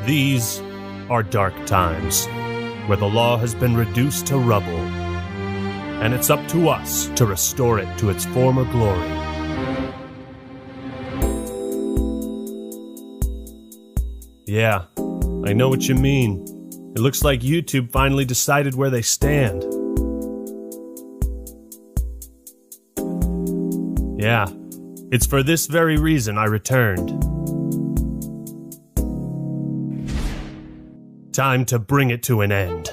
These are dark times, where the law has been reduced to rubble, and it's up to us to restore it to its former glory. Yeah, I know what you mean. It looks like YouTube finally decided where they stand. Yeah, it's for this very reason I returned. Time to bring it to an end.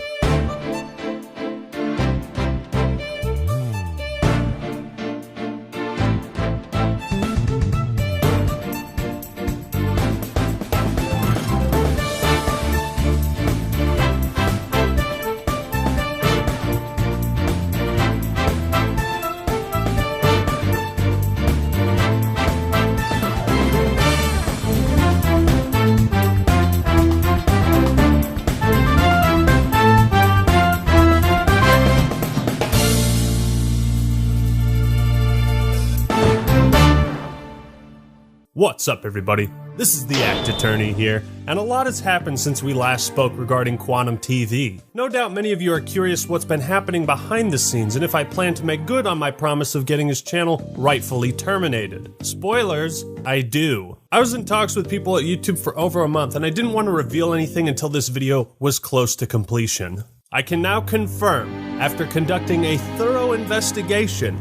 What's up, everybody? This is the Act Attorney here, and a lot has happened since we last spoke regarding Quantum TV. No doubt many of you are curious what's been happening behind the scenes and if I plan to make good on my promise of getting his channel rightfully terminated. Spoilers, I do. I was in talks with people at YouTube for over a month, and I didn't want to reveal anything until this video was close to completion. I can now confirm, after conducting a thorough investigation,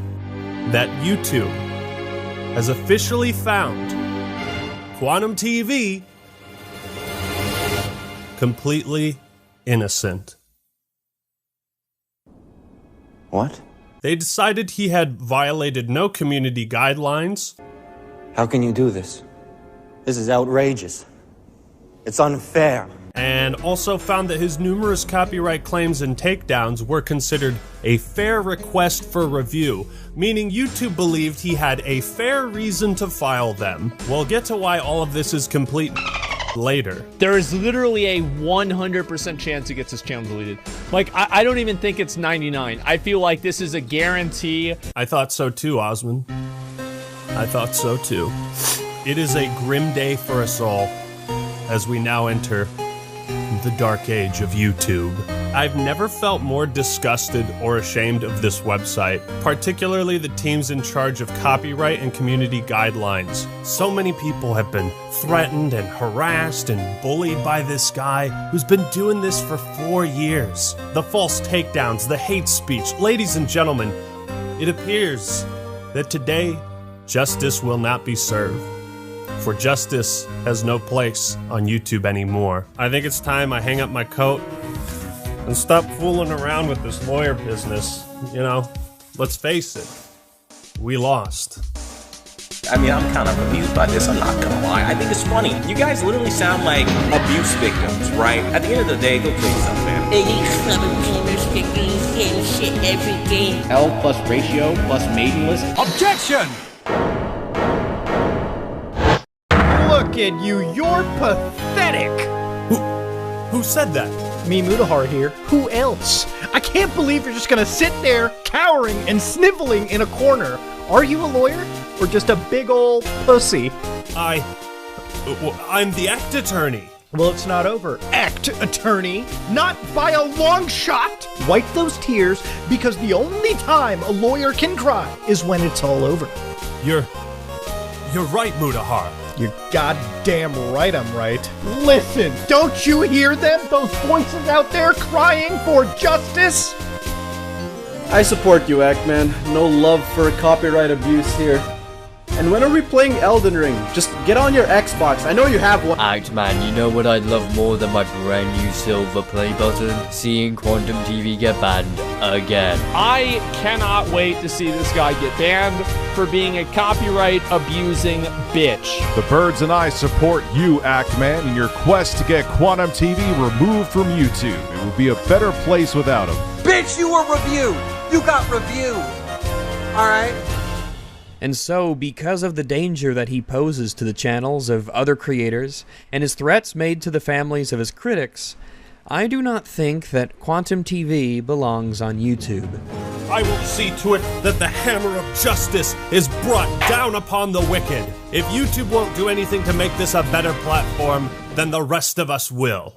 that YouTube has officially found Quantum TV completely innocent. What? They decided he had violated no community guidelines. How can you do this? This is outrageous. It's unfair. And also found that his numerous copyright claims and takedowns were considered a fair request for review, meaning YouTube believed he had a fair reason to file them. We'll get to why all of this is complete later. There is literally a 100% chance he gets his channel deleted. Like, I don't even think it's 99. I feel like this is a guarantee. I thought so too, Osman. I thought so too. It is a grim day for us all as we now enter the dark age of YouTube. I've never felt more disgusted or ashamed of this website, particularly the teams in charge of copyright and community guidelines. So many people have been threatened and harassed and bullied by this guy who's been doing this for 4 years. The false takedowns, the hate speech. Ladies and gentlemen, it appears that today justice will not be served. For justice has no place on YouTube anymore. I think it's time I hang up my coat and stop fooling around with this lawyer business. You know, let's face it, we lost. I mean, I'm kind of amused by this, I'm not gonna lie. I think it's funny. You guys literally sound like abuse victims, right? At the end of the day, go kill yourself, man. 87 gamers get the same shit every day. L plus ratio plus maidenless. Objection! Look at you, you're pathetic! Who said that? Me, Mutahar here. Who else? I can't believe you're just gonna sit there, cowering and sniveling in a corner. Are you a lawyer? Or just a big ol' pussy? I'm the Act Attorney. Well, it's not over. Act Attorney, not by a long shot! Wipe those tears, because the only time a lawyer can cry is when it's all over. You're right, Mutahar. You're goddamn right I'm right. Listen, don't you hear them? Those voices out there crying for justice? I support you, Ackman. No love for copyright abuse here. And when are we playing Elden Ring? Just get on your Xbox. I know you have one. Man, you know what I'd love more than my brand new silver play button? Seeing Quantum TV get banned again. I cannot wait to see this guy get banned for being a copyright abusing bitch. The Birds and I support you, Ackman, in your quest to get Quantum TV removed from YouTube. It would be a better place without him. Bitch, you were reviewed! You got reviewed! Alright? And so, because of the danger that he poses to the channels of other creators, and his threats made to the families of his critics, I do not think that Quantum TV belongs on YouTube. I will see to it that the hammer of justice is brought down upon the wicked. If YouTube won't do anything to make this a better platform, then the rest of us will.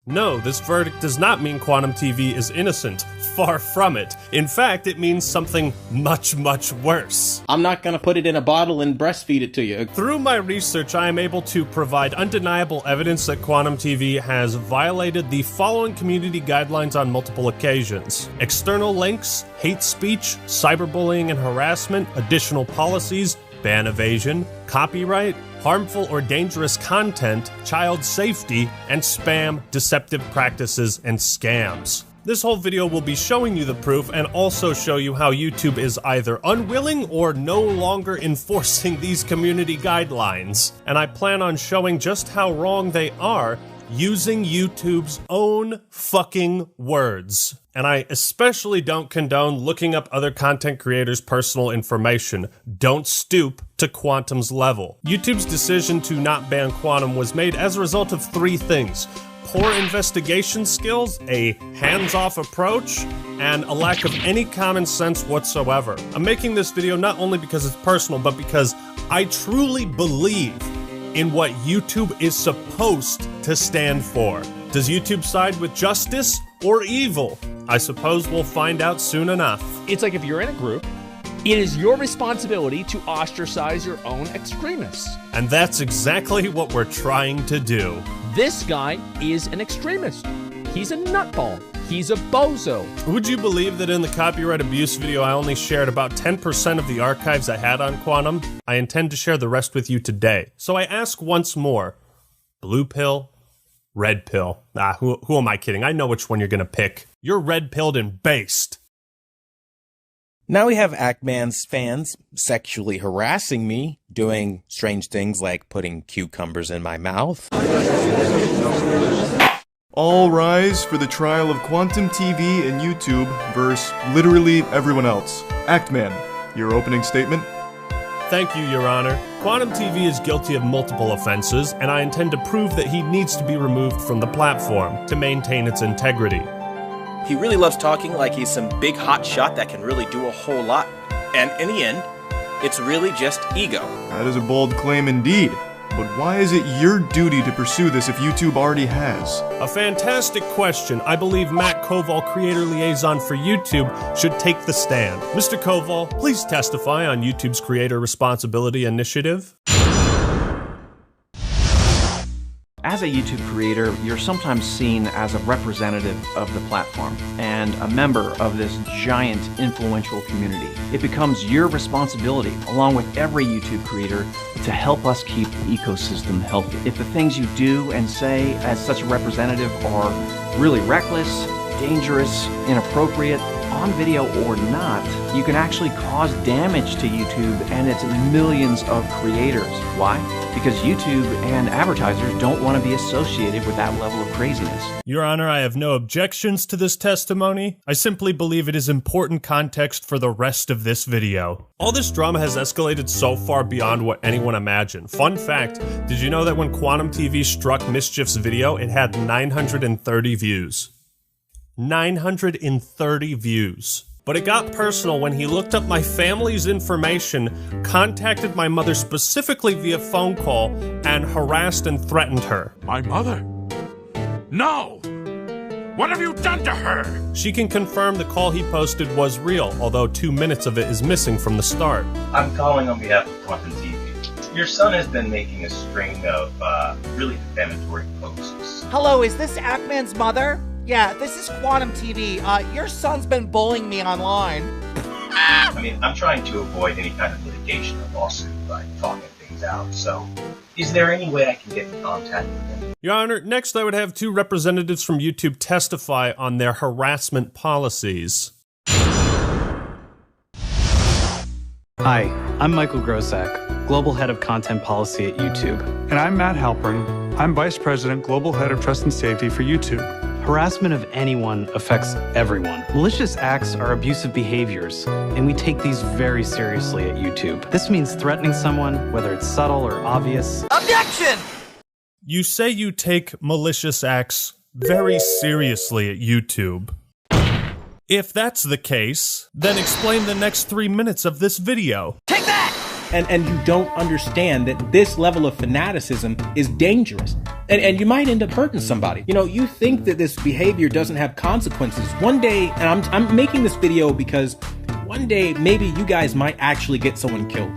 No, this verdict does not mean Quantum TV is innocent. Far from it. In fact, it means something much, much worse. I'm not gonna put it in a bottle and breastfeed it to you. Through my research, I am able to provide undeniable evidence that Quantum TV has violated the following community guidelines on multiple occasions: external links, hate speech, cyberbullying and harassment, additional policies, ban evasion, copyright, harmful or dangerous content, child safety, and spam, deceptive practices, and scams. This whole video will be showing you the proof and also show you how YouTube is either unwilling or no longer enforcing these community guidelines. And I plan on showing just how wrong they are using YouTube's own fucking words. And I especially don't condone looking up other content creators' personal information. Don't stoop to Quantum's level. YouTube's decision to not ban Quantum was made as a result of three things: poor investigation skills, a hands-off approach, and a lack of any common sense whatsoever. I'm making this video not only because it's personal, but because I truly believe in what YouTube is supposed to stand for. Does YouTube side with justice or evil? I suppose we'll find out soon enough. It's like if you're in a group, it is your responsibility to ostracize your own extremists. And that's exactly what we're trying to do. This guy is an extremist. He's a nutball. He's a bozo. Would you believe that in the copyright abuse video I only shared about 10% of the archives I had on Quantum? I intend to share the rest with you today. So I ask once more, blue pill, red pill? Who am I kidding? I know which one you're gonna pick. You're red-pilled and based. Now we have Act-Man's fans sexually harassing me, doing strange things like putting cucumbers in my mouth. All rise for the trial of Quantum TV and YouTube versus literally everyone else. Act-Man, your opening statement? Thank you, Your Honor. Quantum TV is guilty of multiple offenses, and I intend to prove that he needs to be removed from the platform to maintain its integrity. He really loves talking like he's some big hot shot that can really do a whole lot. And in the end, it's really just ego. That is a bold claim indeed. But why is it your duty to pursue this if YouTube already has? A fantastic question. I believe Matt Koval, creator liaison for YouTube, should take the stand. Mr. Koval, please testify on YouTube's Creator Responsibility Initiative. As a YouTube creator, you're sometimes seen as a representative of the platform and a member of this giant influential community. It becomes your responsibility, along with every YouTube creator, to help us keep the ecosystem healthy. If the things you do and say as such a representative are really reckless, dangerous, inappropriate, on video or not, you can actually cause damage to YouTube and its millions of creators. Why? Because YouTube and advertisers don't want to be associated with that level of craziness. Your Honor, I have no objections to this testimony. I simply believe it is important context for the rest of this video. All this drama has escalated so far beyond what anyone imagined. Fun fact, did you know that when Quantum TV struck Mischief's video, it had 930 views? 930 views. But it got personal when he looked up my family's information, contacted my mother specifically via phone call, and harassed and threatened her. My mother? No! What have you done to her? She can confirm the call he posted was real, although 2 minutes of it is missing from the start. I'm calling on behalf of Quantum TV. Your son has been making a string of really defamatory posts. Hello, is this Act-Man's mother? Yeah, this is Quantum TV. Your son's been bullying me online. I mean, I'm trying to avoid any kind of litigation or lawsuit by talking things out, so is there any way I can get in contact with him? Your Honor, next I would have 2 representatives from YouTube testify on their harassment policies. Hi, I'm Michael Grosak, Global Head of Content Policy at YouTube. And I'm Matt Halpern. I'm Vice President, Global Head of Trust and Safety for YouTube. Harassment of anyone affects everyone. Malicious acts are abusive behaviors, and we take these very seriously at YouTube. This means threatening someone, whether it's subtle or obvious. Objection! You say you take malicious acts very seriously at YouTube. If that's the case, then explain the next 3 minutes of this video. Take that! And you don't understand that this level of fanaticism is dangerous. And you might end up hurting somebody. You know, you think that this behavior doesn't have consequences. One day, and I'm making this video because one day maybe you guys might actually get someone killed.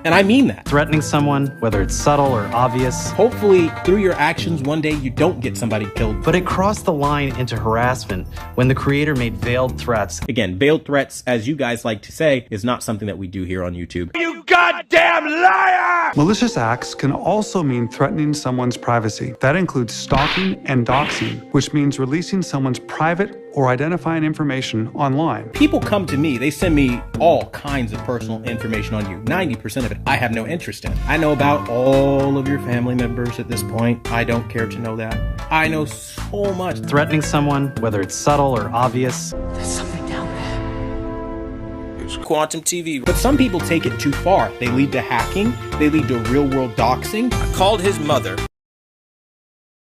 And I mean that. Threatening someone, whether it's subtle or obvious. Hopefully, through your actions, one day you don't get somebody killed. But it crossed the line into harassment when the creator made veiled threats. Again, veiled threats, as you guys like to say, is not something that we do here on YouTube. You goddamn liar! Malicious acts can also mean threatening someone's privacy. That includes stalking and doxing, which means releasing someone's private or identifying information online. People come to me, they send me all kinds of personal information on you. 90% of it I have no interest in. I know about all of your family members at this point. I don't care to know that. I know so much. Threatening someone, whether it's subtle or obvious. There's something down there. It's Quantum TV. But some people take it too far. They lead to hacking. They lead to real-world doxing. I called his mother.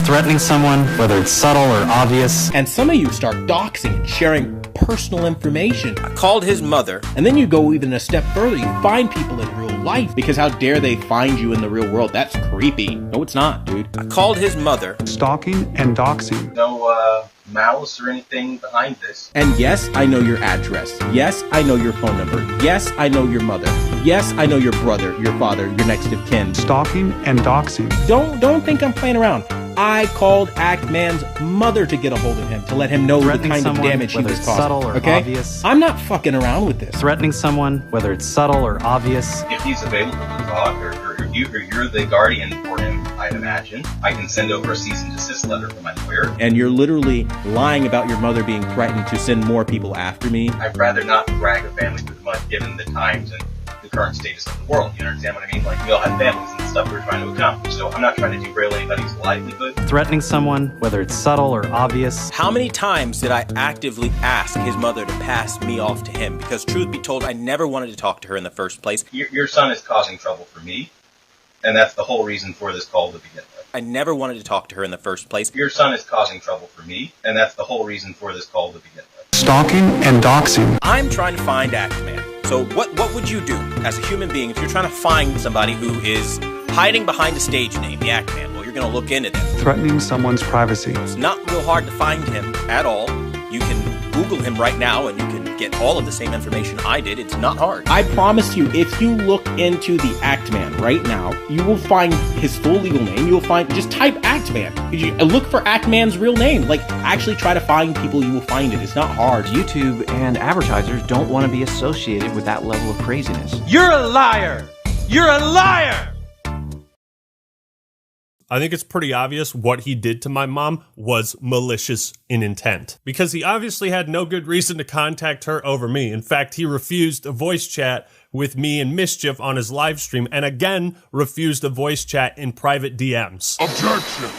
Threatening someone, whether it's subtle or obvious. And some of you start doxing and sharing personal information. I called his mother. And then you go even a step further. You find people in real life. Because how dare they find you in the real world? That's creepy. No, it's not, dude. I called his mother. Stalking and doxing. No, malice or anything behind this. And yes, I know your address. Yes, I know your phone number. Yes, I know your mother. Yes, I know your brother, your father, your next of kin. Stalking and doxing. Don't think I'm playing around. I called Act-Man's mother to get a hold of him, to let him know the kind of damage he was causing. Subtle or obvious. I'm not fucking around with this. Threatening someone, whether it's subtle or obvious. If he's available to talk, or you're the guardian for him, I'd imagine, I can send over a cease and desist letter from my lawyer. And you're literally lying about your mother being threatened to send more people after me. I'd rather not drag a family through the mud given the times and the current status of the world. You understand what I mean? Like, we all have families and stuff we're trying to accomplish, so I'm not trying to derail anybody's livelihood. Threatening someone, whether it's subtle or obvious. How many times did I actively ask his mother to pass me off to him? Because truth be told, I never wanted to talk to her in the first place. Your son is causing trouble for me, and that's the whole reason for this call to begin with. I never wanted to talk to her in the first place. Your son is causing trouble for me, and that's the whole reason for this call to begin with. Stalking and doxing. I'm trying to find Act-Man. So what would you do as a human being if you're trying to find somebody who is hiding behind a stage name, the Act-Man? Well, you're going to look into them. Threatening someone's privacy. It's not real hard to find him at all. You can Google him right now and you can get all of the same information I did. It's not hard. I promise you, if you look into the Act-Man right now, you will find his full legal name. You will find, just type Act-Man. Look for Act-Man's real name. Like, actually try to find people, you will find it. It's not hard. YouTube and advertisers don't want to be associated with that level of craziness. You're a liar! You're a liar! I think it's pretty obvious what he did to my mom was malicious in intent, because he obviously had no good reason to contact her over me. In fact, he refused a voice chat with me and Mischief on his live stream, and again refused a voice chat in private DMs. Objection!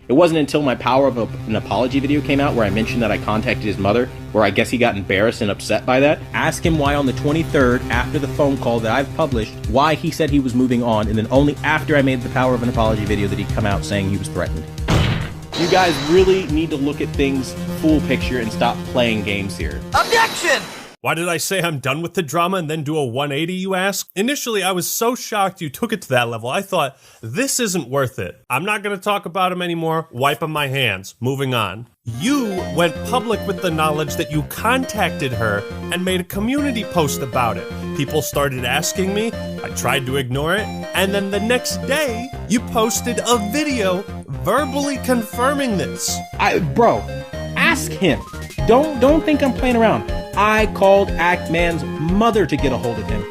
It wasn't until my Power of an Apology video came out where I mentioned that I contacted his mother, where I guess he got embarrassed and upset by that. Ask him why on the 23rd, after the phone call that I've published, why he said he was moving on, and then only after I made the Power of an Apology video did he come out saying he was threatened. You guys really need to look at things full picture and stop playing games here. Objection! Why did I say I'm done with the drama and then do a 180, you ask? Initially, I was so shocked you took it to that level. I thought, this isn't worth it. I'm not going to talk about him anymore. Wiping my hands. Moving on. You went public with the knowledge that you contacted her and made a community post about it. People started asking me. I tried to ignore it. And then the next day, you posted a video verbally confirming this. Bro, ask him. Don't think I'm playing around. I called Act-Man's mother to get a hold of him.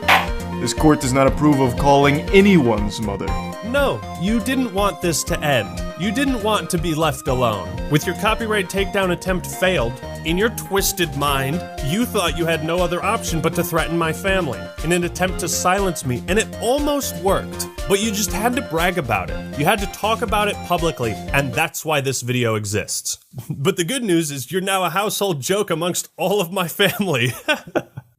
This court does not approve of calling anyone's mother. No, you didn't want this to end. You didn't want to be left alone. With your copyright takedown attempt failed, in your twisted mind, you thought you had no other option but to threaten my family in an attempt to silence me, and it almost worked. But you just had to brag about it. You had to talk about it publicly, and that's why this video exists. But the good news is you're now a household joke amongst all of my family.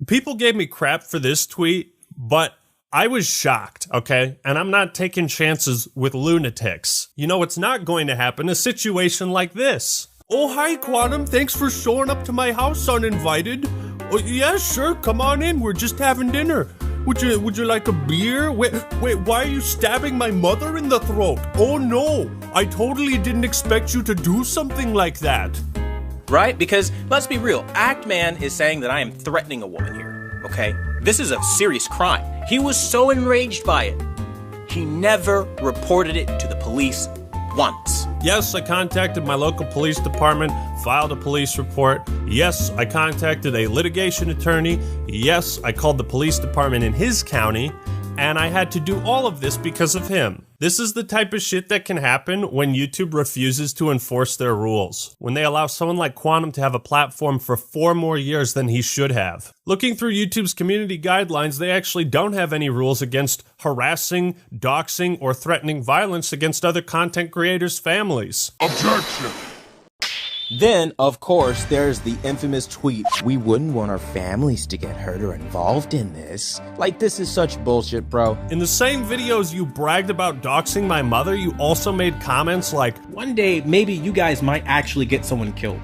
People gave me crap for this tweet, but I was shocked, okay? And I'm not taking chances with lunatics. You know what's not going to happen? A situation like this. Oh, hi, Quantum. Thanks for showing up to my house uninvited. Oh, yeah, sure. Come on in. We're just having dinner. Would you like a beer? Wait, why are you stabbing my mother in the throat? Oh, no. I totally didn't expect you to do something like that. Right? Because, let's be real, Act-Man is saying that I am threatening a woman here, okay? This is a serious crime. He was so enraged by it, he never reported it to the police once. Yes, I contacted my local police department, filed a police report. Yes, I contacted a litigation attorney. Yes, I called the police department in his county, and I had to do all of this because of him. This is the type of shit that can happen when YouTube refuses to enforce their rules. When they allow someone like Quantum to have a platform for 4 more years than he should have. Looking through YouTube's community guidelines, they actually don't have any rules against harassing, doxing, or threatening violence against other content creators' families. Objection! Then, of course, there's the infamous tweet, "We wouldn't want our families to get hurt or involved in this." Like, this is such bullshit, bro. In the same videos you bragged about doxing my mother, you also made comments like, "One day, maybe you guys might actually get someone killed."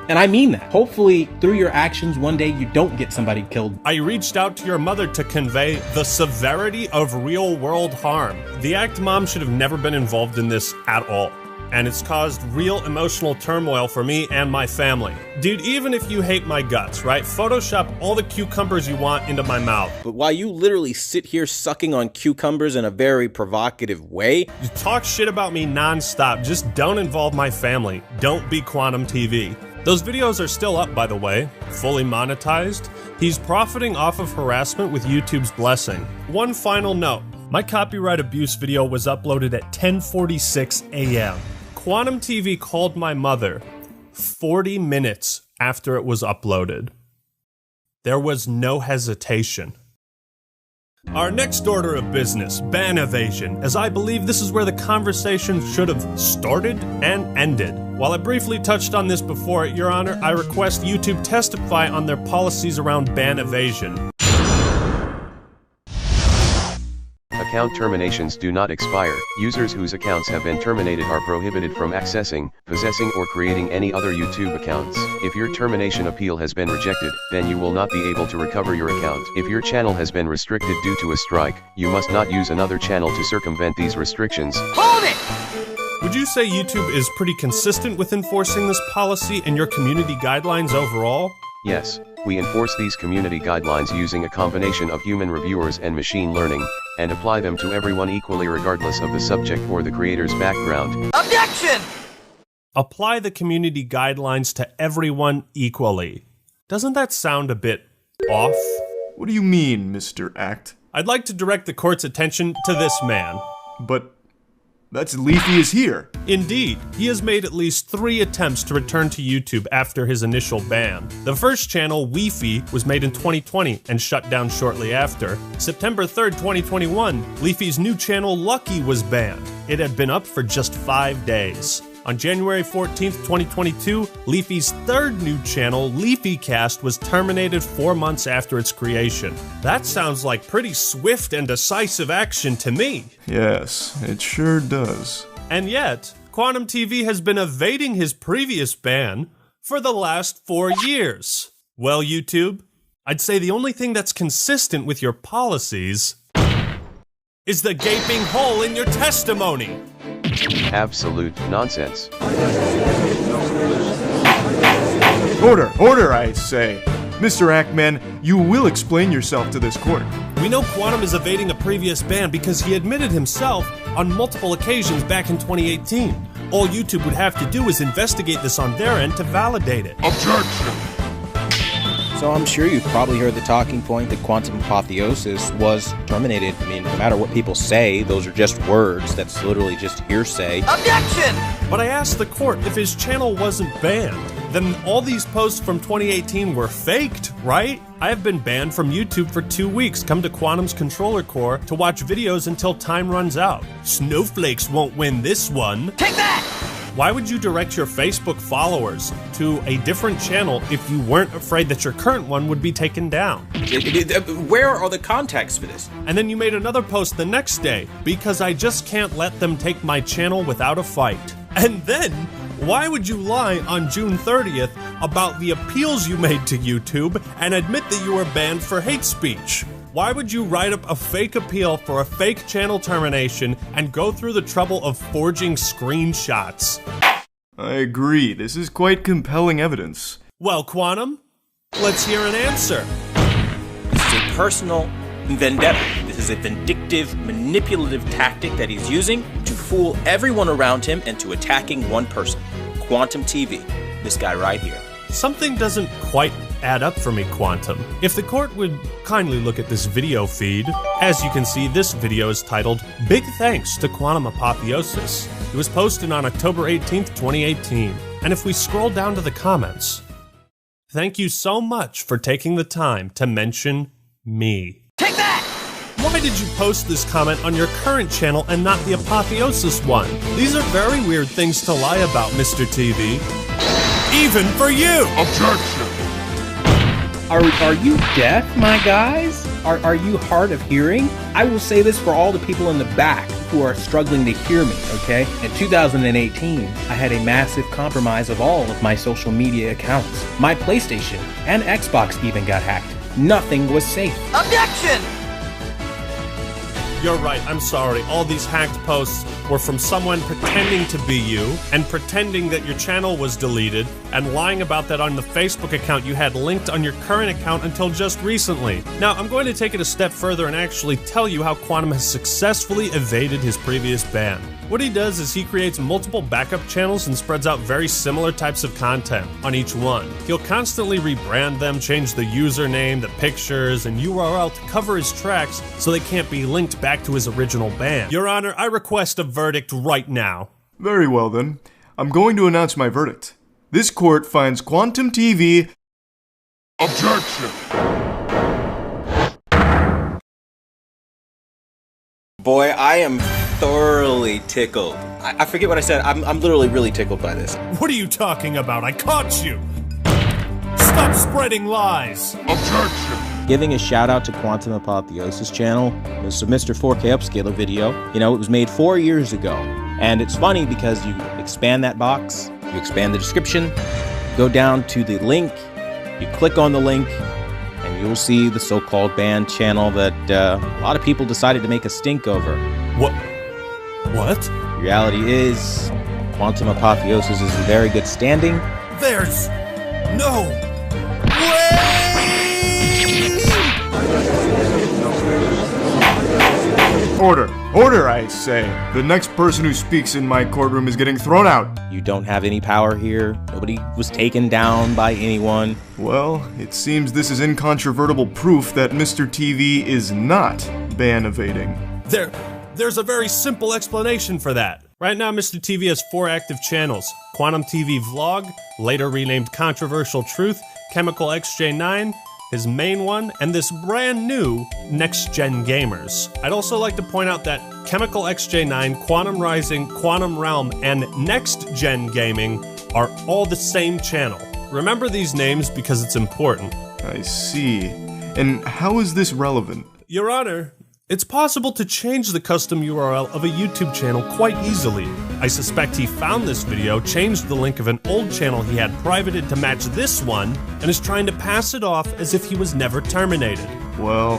And I mean that. Hopefully, through your actions, one day you don't get somebody killed. I reached out to your mother to convey the severity of real-world harm. The Act Mom should have never been involved in this at all. And it's caused real emotional turmoil for me and my family. Dude, even if you hate my guts, right? Photoshop all the cucumbers you want into my mouth. But while you literally sit here sucking on cucumbers in a very provocative way, you talk shit about me nonstop. Just don't involve my family. Don't be Quantum TV. Those videos are still up, by the way, fully monetized. He's profiting off of harassment with YouTube's blessing. One final note. My copyright abuse video was uploaded at 10:46 a.m. Quantum TV called my mother 40 minutes after it was uploaded. There was no hesitation. Our next order of business, ban evasion, as I believe this is where the conversation should have started and ended. While I briefly touched on this before, Your Honor, I request YouTube testify on their policies around ban evasion. Account terminations do not expire. Users whose accounts have been terminated are prohibited from accessing, possessing, or creating any other YouTube accounts. If your termination appeal has been rejected, then you will not be able to recover your account. If your channel has been restricted due to a strike, you must not use another channel to circumvent these restrictions. Hold it! Would you say YouTube is pretty consistent with enforcing this policy and your community guidelines overall? Yes, we enforce these community guidelines using a combination of human reviewers and machine learning, and apply them to everyone equally regardless of the subject or the creator's background. Objection! Apply the community guidelines to everyone equally. Doesn't that sound a bit off? What do you mean, Mr. Act? I'd like to direct the court's attention to this man. But that's Leafy is here. Indeed, he has made at least 3 attempts to return to YouTube after his initial ban. The first channel, Leafy, was made in 2020 and shut down shortly after. September 3rd, 2021, Leafy's new channel, Lucky, was banned. It had been up for just 5 days. On January 14th, 2022, Leafy's 3rd new channel, LeafyCast, was terminated 4 months after its creation. That sounds like pretty swift and decisive action to me. Yes, it sure does. And yet, Quantum TV has been evading his previous ban for the last 4 years. Well, YouTube, I'd say the only thing that's consistent with your policies is the gaping hole in your testimony. Absolute nonsense. Order, I say. Mr. Ackman, you will explain yourself to this court. We know Quantum is evading a previous ban because he admitted himself on multiple occasions back in 2018. All YouTube would have to do is investigate this on their end to validate it. Objection! So I'm sure you've probably heard the talking point that Quantum Apotheosis was terminated. I mean, no matter what people say, those are just words. That's literally just hearsay. Objection! But I asked the court if his channel wasn't banned, then all these posts from 2018 were faked, right? I have been banned from YouTube for 2 weeks. Come to Quantum's controller core to watch videos until time runs out. Snowflakes won't win this one. Take that! Why would you direct your Facebook followers to a different channel if you weren't afraid that your current one would be taken down? Where are the contacts for this? And then you made another post the next day, because I just can't let them take my channel without a fight. And then, why would you lie on June 30th about the appeals you made to YouTube and admit that you were banned for hate speech? Why would you write up a fake appeal for a fake channel termination and go through the trouble of forging screenshots? I agree, this is quite compelling evidence. Well, Quantum, let's hear an answer. This is a personal vendetta. This is a vindictive, manipulative tactic that he's using to fool everyone around him into attacking one person. Quantum TV. This guy right here. Something doesn't quite add up for me, Quantum. If the court would kindly look at this video feed, as you can see, this video is titled Big Thanks to Quantum Apotheosis. It was posted on October 18th, 2018. And if we scroll down to the comments, thank you so much for taking the time to mention me. Take that! Why did you post this comment on your current channel and not the Apotheosis one? These are very weird things to lie about, Mr. TV. Even for you! Objection! Are you deaf, my guys? Are you hard of hearing? I will say this for all the people in the back who are struggling to hear me, okay? In 2018, I had a massive compromise of all of my social media accounts. My PlayStation and Xbox even got hacked. Nothing was safe. Objection! You're right, I'm sorry. All these hacked posts were from someone pretending to be you and pretending that your channel was deleted and lying about that on the Facebook account you had linked on your current account until just recently. Now, I'm going to take it a step further and actually tell you how Quantum has successfully evaded his previous ban. What he does is he creates multiple backup channels and spreads out very similar types of content on each one. He'll constantly rebrand them, change the username, the pictures, and URL to cover his tracks so they can't be linked back to his original ban. Your Honor, I request a verdict right now. Very well then. I'm going to announce my verdict. This court finds Quantum TV... Objection! Boy, I am thoroughly tickled. I forget what I said. I'm literally really tickled by this. What are you talking about? I caught you! Stop spreading lies! Objection! Giving a shout out to Quantum Apotheosis channel. It's a Mr. 4K Upscaler video. You know, it was made 4 years ago. And it's funny because you expand that box, you expand the description, go down to the link, you click on the link, and you'll see the so-called banned channel that a lot of people decided to make a stink over. What? Reality is, Quantum Apotheosis is in very good standing. There's no way! Order! Order, I say! The next person who speaks in my courtroom is getting thrown out! You don't have any power here. Nobody was taken down by anyone. Well, it seems this is incontrovertible proof that Mr. TV is not ban evading. There's a very simple explanation for that. Right now, Mr. TV has 4 active channels. Quantum TV Vlog, later renamed Controversial Truth, Chemical XJ9, his main one, and this brand new Next Gen Gamers. I'd also like to point out that Chemical XJ9, Quantum Rising, Quantum Realm, and Next Gen Gaming are all the same channel. Remember these names because it's important. I see. And how is this relevant? Your Honor, it's possible to change the custom URL of a YouTube channel quite easily. I suspect he found this video, changed the link of an old channel he had privated to match this one, and is trying to pass it off as if he was never terminated. Well,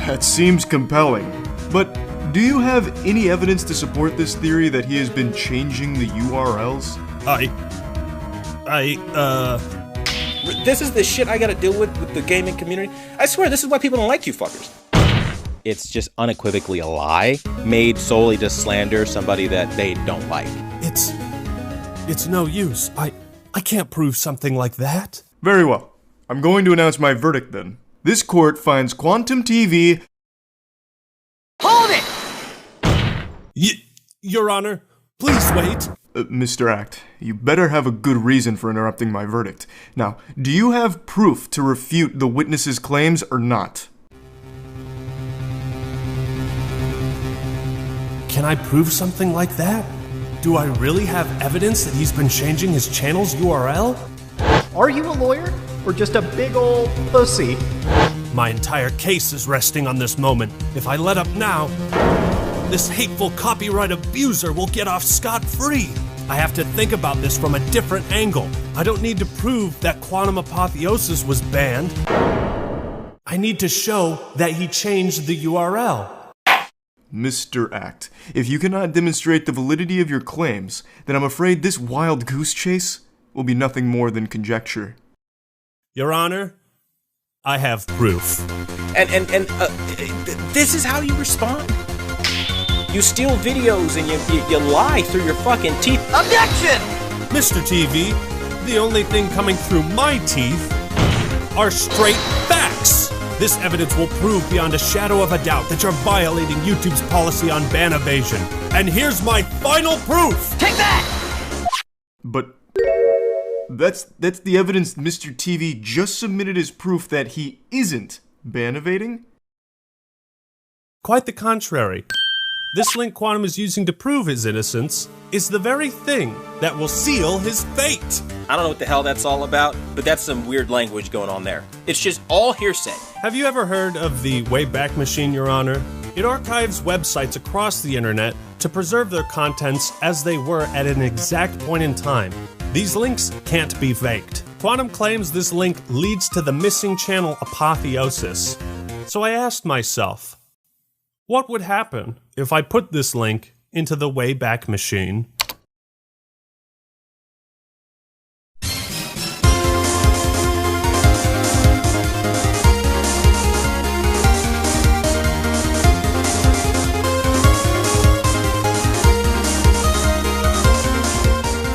that seems compelling. But do you have any evidence to support this theory that he has been changing the URLs? This is the shit I gotta deal with the gaming community. I swear, this is why people don't like you fuckers. It's just unequivocally a lie, made solely to slander somebody that they don't like. It's no use. I can't prove something like that. Very well. I'm going to announce my verdict then. This court finds Quantum TV... Hold it! Your Honor, please wait. Mr. Act, you better have a good reason for interrupting my verdict. Now, do you have proof to refute the witness's claims or not? Can I prove something like that? Do I really have evidence that he's been changing his channel's URL? Are you a lawyer? Or just a big old pussy? My entire case is resting on this moment. If I let up now, this hateful copyright abuser will get off scot-free. I have to think about this from a different angle. I don't need to prove that Quantum Apotheosis was banned. I need to show that he changed the URL. Mr. Act, if you cannot demonstrate the validity of your claims, then I'm afraid this wild goose chase will be nothing more than conjecture. Your Honor, I have proof. And this is how you respond? You steal videos and you lie through your fucking teeth. Objection! Mr. TV, the only thing coming through my teeth are straight facts. This evidence will prove beyond a shadow of a doubt that you're violating YouTube's policy on ban evasion. And here's my final proof! Take that! But that's the evidence Mr. TV just submitted as proof that he isn't ban evading? Quite the contrary. This link Quantum is using to prove his innocence is the very thing that will seal his fate. I don't know what the hell that's all about, but that's some weird language going on there. It's just all hearsay. Have you ever heard of the Wayback Machine, Your Honor? It archives websites across the internet to preserve their contents as they were at an exact point in time. These links can't be faked. Quantum claims this link leads to the missing channel Apotheosis. So I asked myself, what would happen if I put this link into the Wayback Machine?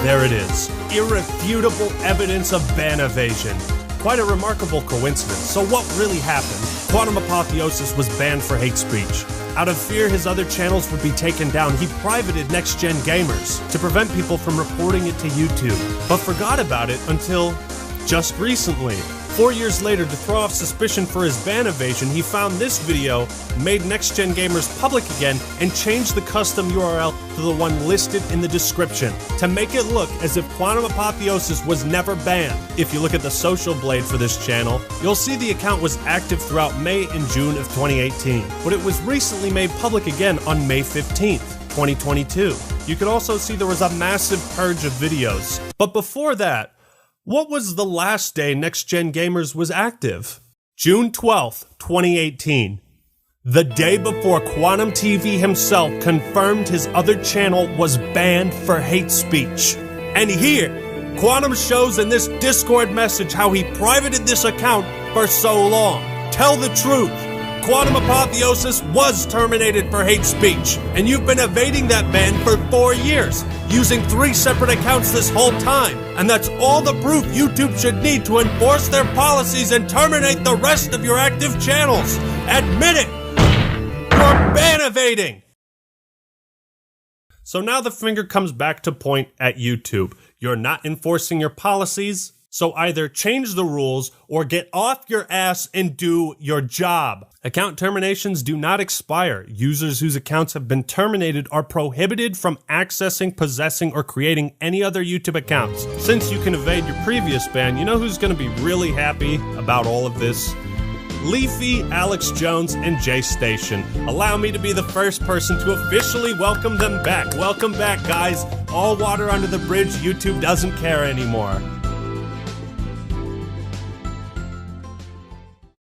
There it is. Irrefutable evidence of ban evasion. Quite a remarkable coincidence. So what really happened? Quantum Apotheosis was banned for hate speech. Out of fear his other channels would be taken down, he privated Next Gen Gamers to prevent people from reporting it to YouTube, but forgot about it until just recently. 4 years later, to throw off suspicion for his ban evasion, he found this video, made Next Gen Gamers public again, and changed the custom URL to the one listed in the description to make it look as if Quantum Apotheosis was never banned. If you look at the social blade for this channel, you'll see the account was active throughout May and June of 2018, but it was recently made public again on May 15th, 2022. You could also see there was a massive purge of videos. But before that, what was the last day Next Gen Gamers was active? June 12th, 2018. The day before Quantum TV himself confirmed his other channel was banned for hate speech. And here, Quantum shows in this Discord message how he privated this account for so long. Tell the truth. Quantum Apotheosis was terminated for hate speech, and you've been evading that ban for 4 years, using 3 separate accounts this whole time, and that's all the proof YouTube should need to enforce their policies and terminate the rest of your active channels. Admit it! You're ban evading! So now the finger comes back to point at YouTube. You're not enforcing your policies, so either change the rules or get off your ass and do your job. Account terminations do not expire. Users whose accounts have been terminated are prohibited from accessing, possessing, or creating any other YouTube accounts. Since you can evade your previous ban, you know who's going to be really happy about all of this? Leafy, Alex Jones, and Jay Station. Allow me to be the first person to officially welcome them back. Welcome back, guys. All water under the bridge. YouTube doesn't care anymore.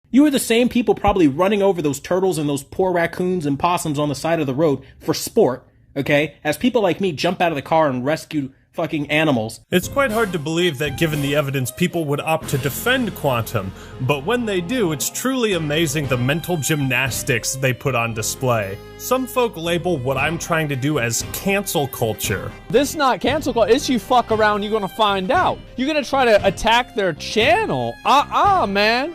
You are the same people probably running over those turtles and those poor raccoons and possums on the side of the road for sport, okay? As people like me jump out of the car and rescue fucking animals. It's quite hard to believe that given the evidence, people would opt to defend Quantum, but when they do, it's truly amazing the mental gymnastics they put on display. Some folk label what I'm trying to do as cancel culture. This is not cancel culture, it's you fuck around, you're gonna find out. You're gonna try to attack their channel? Man.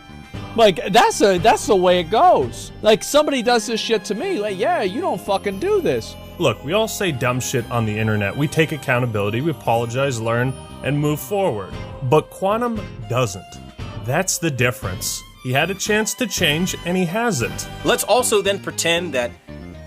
Like, that's the way it goes. Like, somebody does this shit to me, like, yeah, you don't fucking do this. Look, we all say dumb shit on the internet. We take accountability, we apologize, learn, and move forward. But Quantum doesn't. That's the difference. He had a chance to change, and he hasn't. Let's also then pretend that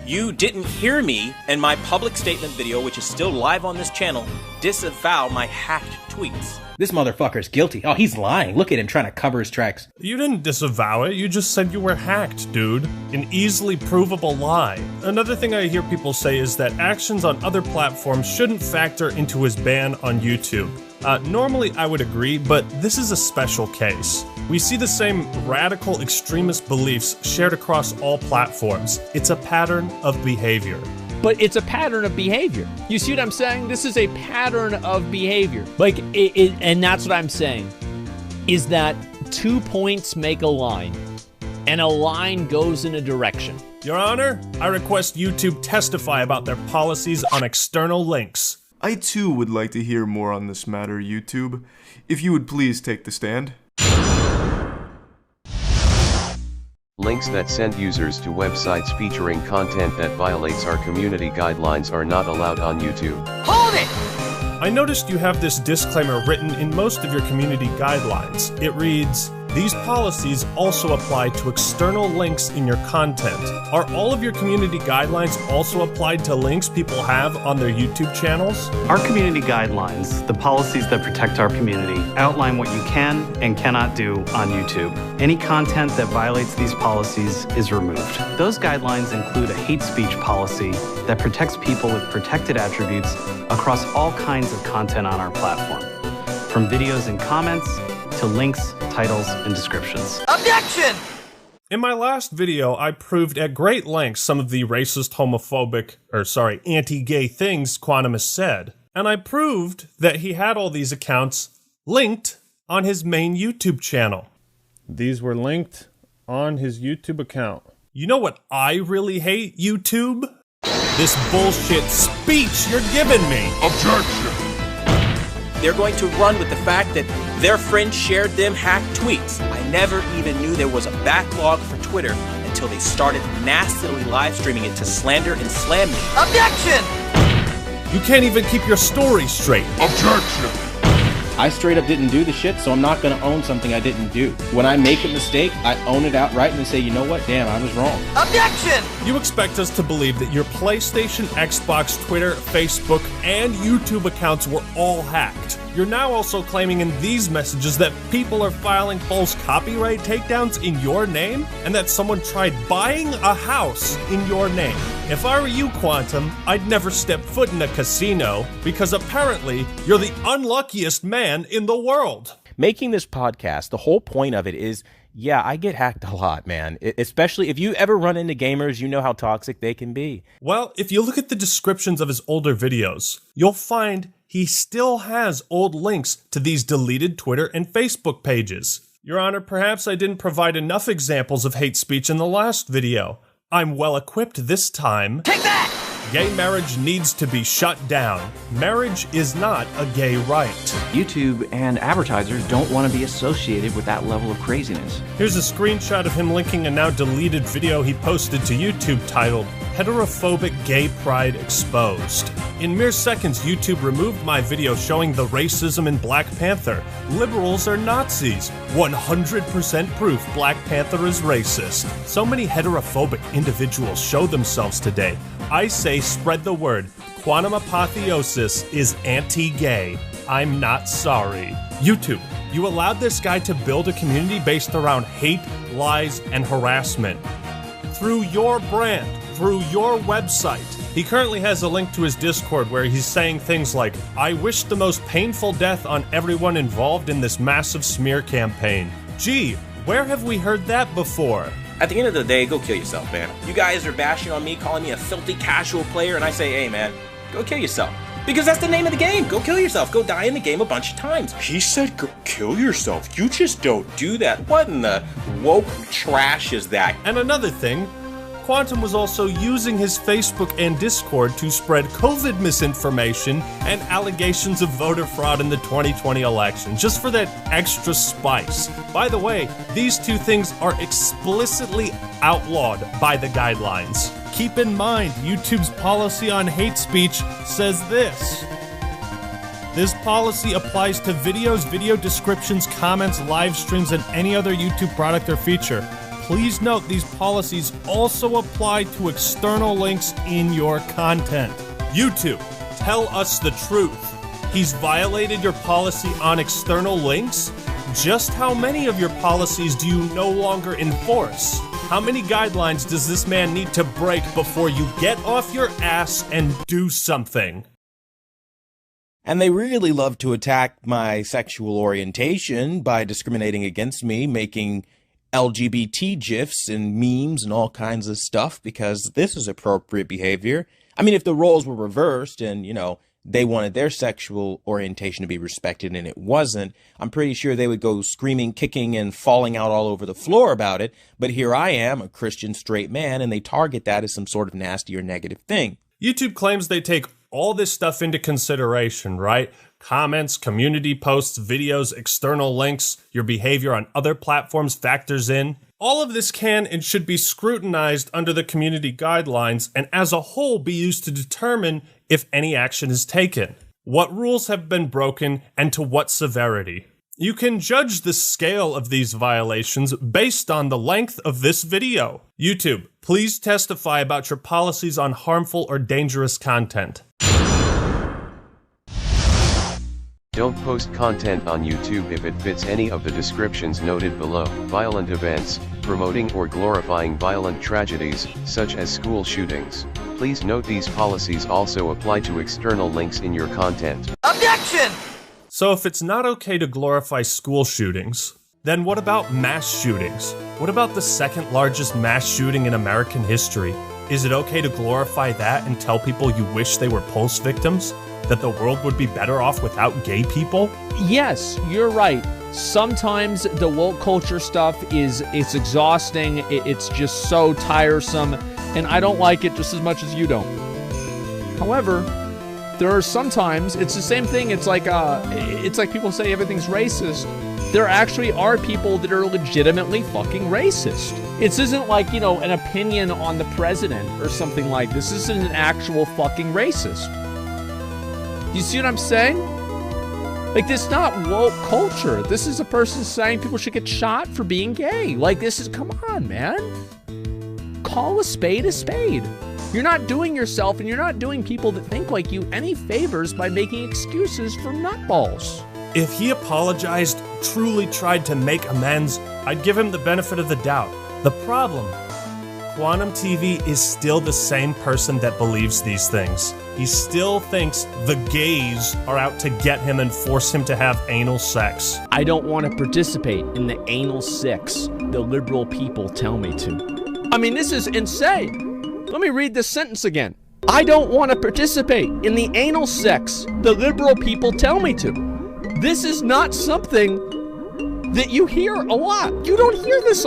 You didn't hear me in my public statement video, which is still live on this channel, disavow my hacked tweets. This motherfucker's guilty. Oh, he's lying. Look at him trying to cover his tracks. You didn't disavow it, you just said you were hacked, dude. An easily provable lie. Another thing I hear people say is that actions on other platforms shouldn't factor into his ban on YouTube. Normally I would agree, but this is a special case. We see the same radical extremist beliefs shared across all platforms. It's a pattern of behavior. But it's a pattern of behavior. You see what I'm saying? This is a pattern of behavior. Like, and that's what I'm saying, is that 2 points make a line, and a line goes in a direction. Your Honor, I request YouTube testify about their policies on external links. I too would like to hear more on this matter, YouTube. If you would please take the stand. Links that send users to websites featuring content that violates our community guidelines are not allowed on YouTube. Hold it! I noticed you have this disclaimer written in most of your community guidelines. It reads, "These policies also apply to external links in your content." Are all of your community guidelines also applied to links people have on their YouTube channels? Our community guidelines, the policies that protect our community, outline what you can and cannot do on YouTube. Any content that violates these policies is removed. Those guidelines include a hate speech policy that protects people with protected attributes across all kinds of content on our platform, from videos and comments to links, titles, and descriptions. Objection! In my last video, I proved at great length some of the racist, homophobic, anti-gay things Quantum has said. And I proved that he had all these accounts linked on his main YouTube channel. These were linked on his YouTube account. You know what I really hate, YouTube? This bullshit speech you're giving me. Objection! They're going to run with the fact that their friends shared them hacked tweets. I never even knew there was a backlog for Twitter until they started nastily live streaming it to slander and slam me. Objection! You can't even keep your story straight. Objection! I straight up didn't do the shit, so I'm not gonna own something I didn't do. When I make a mistake, I own it outright and say, you know what, damn, I was wrong. Objection! You expect us to believe that your PlayStation, Xbox, Twitter, Facebook, and YouTube accounts were all hacked. You're now also claiming in these messages that people are filing false copyright takedowns in your name, and that someone tried buying a house in your name. If I were you, Quantum, I'd never step foot in a casino, because apparently you're the unluckiest man in the world. Making this podcast, the whole point of it is, yeah, I get hacked a lot, man. Especially if you ever run into gamers, you know how toxic they can be. Well, if you look at the descriptions of his older videos, you'll find he still has old links to these deleted Twitter and Facebook pages. Your Honor, perhaps I didn't provide enough examples of hate speech in the last video. I'm well equipped this time. Take that! Gay marriage needs to be shut down. Marriage is not a gay right. YouTube and advertisers don't want to be associated with that level of craziness. Here's a screenshot of him linking a now deleted video he posted to YouTube titled, "Heterophobic Gay Pride Exposed." In mere seconds, YouTube removed my video showing the racism in Black Panther. Liberals are Nazis. 100% proof Black Panther is racist. So many heterophobic individuals show themselves today. I say spread the word. Quantum Apotheosis is anti-gay. I'm not sorry. YouTube, you allowed this guy to build a community based around hate, lies, and harassment. Through your brand, through your website. He currently has a link to his Discord where he's saying things like, "I wish the most painful death on everyone involved in this massive smear campaign." Gee, where have we heard that before? At the end of the day, go kill yourself, man. You guys are bashing on me, calling me a filthy casual player, and I say, hey, man, go kill yourself. Because that's the name of the game. Go kill yourself. Go die in the game a bunch of times. He said go kill yourself. You just don't do that. What in the woke trash is that? And another thing, Quantum was also using his Facebook and Discord to spread COVID misinformation and allegations of voter fraud in the 2020 election, just for that extra spice. By the way, these two things are explicitly outlawed by the guidelines. Keep in mind, YouTube's policy on hate speech says this. This policy applies to videos, video descriptions, comments, live streams, and any other YouTube product or feature. Please note these policies also apply to external links in your content. YouTube, tell us the truth. He's violated your policy on external links? Just how many of your policies do you no longer enforce? How many guidelines does this man need to break before you get off your ass and do something? And they really love to attack my sexual orientation by discriminating against me, making LGBT GIFs and memes and all kinds of stuff, because this is appropriate behavior. I mean, if the roles were reversed and, you know, they wanted their sexual orientation to be respected and it wasn't, I'm pretty sure they would go screaming, kicking, and falling out all over the floor about it. But here I am, a Christian straight man, and they target that as some sort of nasty or negative thing. YouTube claims they take all this stuff into consideration, right? Comments, community posts, videos, external links, your behavior on other platforms factors in. All of this can and should be scrutinized under the community guidelines and as a whole be used to determine if any action is taken, what rules have been broken, and to what severity. You can judge the scale of these violations based on the length of this video. YouTube, please testify about your policies on harmful or dangerous content. Don't post content on YouTube if it fits any of the descriptions noted below. Violent events, promoting or glorifying violent tragedies, such as school shootings. Please note these policies also apply to external links in your content. Objection! So if it's not okay to glorify school shootings, then what about mass shootings? What about the second largest mass shooting in American history? Is it okay to glorify that and tell people you wish they were Pulse victims? That the world would be better off without gay people? Yes, you're right. Sometimes the woke culture stuff it's exhausting. It's just so tiresome, and I don't like it just as much as you don't. However, there are sometimes it's the same thing. It's like people say everything's racist. There actually are people that are legitimately fucking racist. This isn't like, you know, an opinion on the president or something like this. This isn't an actual fucking racist. You see what I'm saying? Like, this is not woke culture. This is a person saying people should get shot for being gay. Like, this is, come on, man. Call a spade a spade. You're not doing yourself and you're not doing people that think like you any favors by making excuses for nutballs. If he apologized, truly tried to make amends, I'd give him the benefit of the doubt. The problem, Quantum TV is still the same person that believes these things. He still thinks the gays are out to get him and force him to have anal sex. I don't want to participate in the anal sex the liberal people tell me to. I mean, this is insane. Let me read this sentence again. I don't want to participate in the anal sex the liberal people tell me to. This is not something that you hear a lot. You don't hear this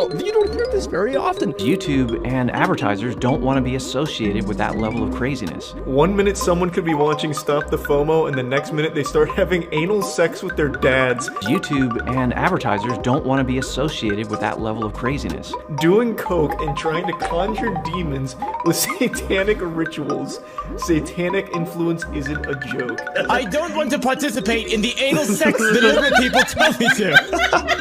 very often. YouTube and advertisers don't want to be associated with that level of craziness. 1 minute someone could be watching Stop the FOMO and the next minute they start having anal sex with their dads. YouTube and advertisers don't want to be associated with that level of craziness. Doing coke and trying to conjure demons with satanic rituals. Satanic influence isn't a joke. I don't want to participate in the anal sex the liberal people tell me to.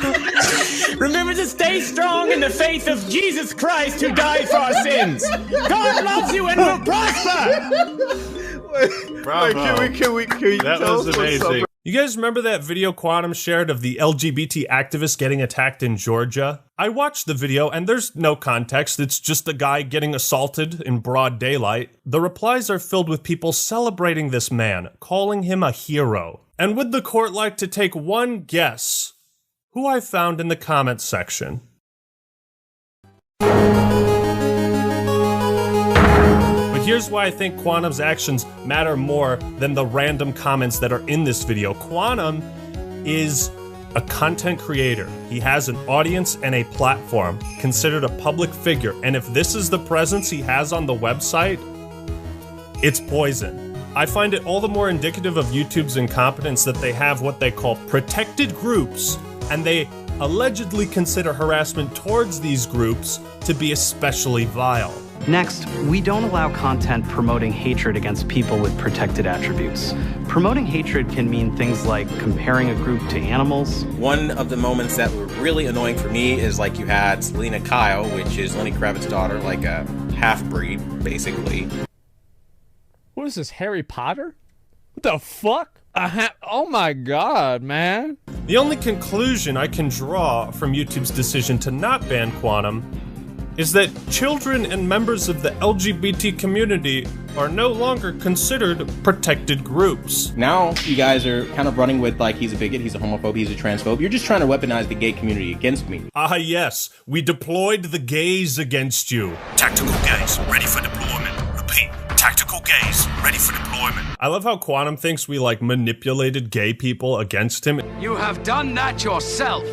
Remember to stay strong in the faith of Jesus Christ who died for our sins. God loves you and will prosper. Bravo. Can we that was amazing. You guys remember that video Quantum shared of the LGBT activist getting attacked in Georgia? I watched the video and there's no context. It's just a guy getting assaulted in broad daylight. The replies are filled with people celebrating this man, calling him a hero. And would the court like to take one guess who I found in the comments section? But here's why I think Quantum's actions matter more than the random comments that are in this video. Quantum is a content creator. He has an audience and a platform, considered a public figure. And if this is the presence he has on the website, it's poison. I find it all the more indicative of YouTube's incompetence that they have what they call protected groups, and they allegedly consider harassment towards these groups to be especially vile. Next, we don't allow content promoting hatred against people with protected attributes. Promoting hatred can mean things like comparing a group to animals. One of the moments that were really annoying for me is like you had Selena Kyle, which is Lenny Kravitz's daughter, like a half-breed, basically. What is this, Harry Potter? What the fuck? Oh my god, man. The only conclusion I can draw from YouTube's decision to not ban Quantum is that children and members of the LGBT community are no longer considered protected groups. Now you guys are kind of running with like he's a bigot, he's a homophobe, he's a transphobe. You're just trying to weaponize the gay community against me. Ah yes, we deployed the gays against you. Tactical gays, ready for deployment. Repeat, tactical gays, ready for deployment. I love how Quantum thinks we like manipulated gay people against him. You have done that yourself.